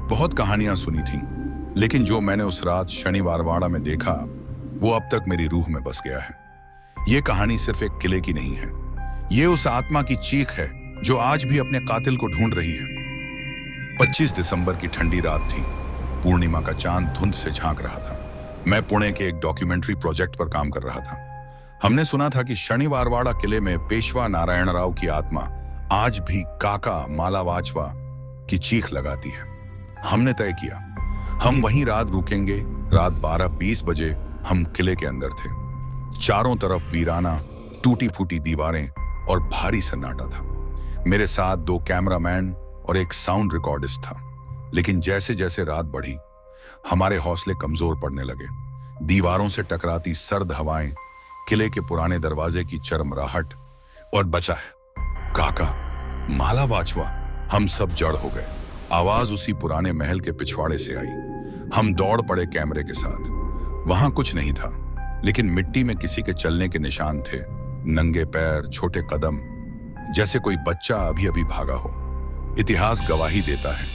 बहुत कहानियां सुनी थी, लेकिन जो मैंने उस रात शनिवारवाड़ा में देखा वो अब तक मेरी रूह में बस गया है। ये कहानी सिर्फ एक किले की नहीं है, ये उस आत्मा की चीख है जो आज भी अपने कातिल को ढूंढ रही है। 25 दिसंबर की ठंडी रात थी। पूर्णिमा का चांद धुंध से झांक रहा था। मैं पुणे के एक डॉक्यूमेंट्री प्रोजेक्ट पर काम कर रहा था। हमने सुना था कि शनिवारवाड़ा किले में पेशवा नारायण राव की आत्मा आज भी काका मालावाचवा की चीख लगाती है। हमने तय किया हम वहीं रात रुकेंगे। रात 12:20 बजे हम किले के अंदर थे। चारों तरफ वीराना, टूटी फूटी दीवारें और भारी सन्नाटा था। मेरे साथ 2 कैमरामैन और एक साउंड रिकॉर्डिस्ट था। लेकिन जैसे जैसे रात बढ़ी, हमारे हौसले कमजोर पड़ने लगे। दीवारों से टकराती सर्द हवाएं, किले के पुराने दरवाजे की चरमराहट और बचा है काका मालावाचवा। हम सब जड़ हो गए। आवाज उसी पुराने महल के पिछवाड़े से आई। हम दौड़ पड़े कैमरे के साथ। वहां कुछ नहीं था, लेकिन मिट्टी में किसी के चलने के निशान थे। नंगे पैर, छोटे कदम, जैसे कोई बच्चा अभी अभी भागा हो। इतिहास गवाही देता है,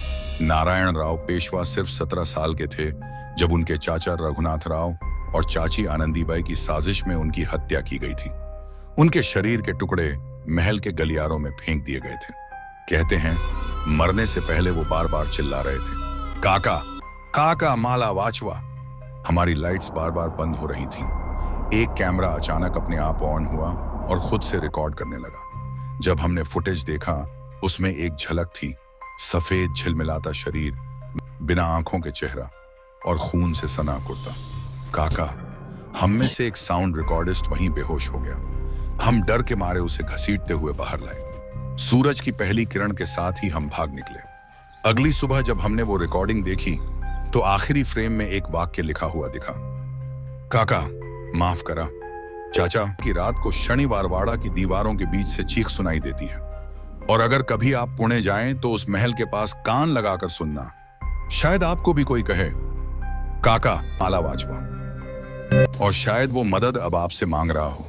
नारायण राव पेशवा सिर्फ 17 साल के थे जब उनके चाचा रघुनाथ राव और चाची आनंदीबाई की साजिश में उनकी हत्या की गई थी। उनके शरीर के टुकड़े महल के गलियारों में फेंक दिए गए थे। कहते हैं मरने से पहले वो बार बार चिल्ला रहे थे, काका काका मालावाचवा। हमारी लाइट्स बार बार बंद हो रही थीं। एक कैमरा अचानक अपने आप ऑन हुआ और खुद से रिकॉर्ड करने लगा। जब हमने फुटेज देखा, उसमें एक झलक थी, सफेद झिलमिलाता शरीर, बिना आंखों के चेहरा और खून से सना कुर्ता। काका, हम में से एक साउंड रिकॉर्डिस्ट वहीं बेहोश हो गया। हम डर के मारे उसे घसीटते हुए बाहर लाए। सूरज की पहली किरण के साथ ही हम भाग निकले। अगली सुबह जब हमने वो रिकॉर्डिंग देखी तो आखिरी फ्रेम में एक वाक्य लिखा हुआ दिखा, काका माफ करा। चाचा की रात को शनिवारवाड़ा की दीवारों के बीच से चीख सुनाई देती है, और अगर कभी आप पुणे जाएं तो उस महल के पास कान लगाकर सुनना, शायद आपको भी कोई कहे काका मालावाचवा, और शायद वो मदद अब आपसे मांग रहा हो।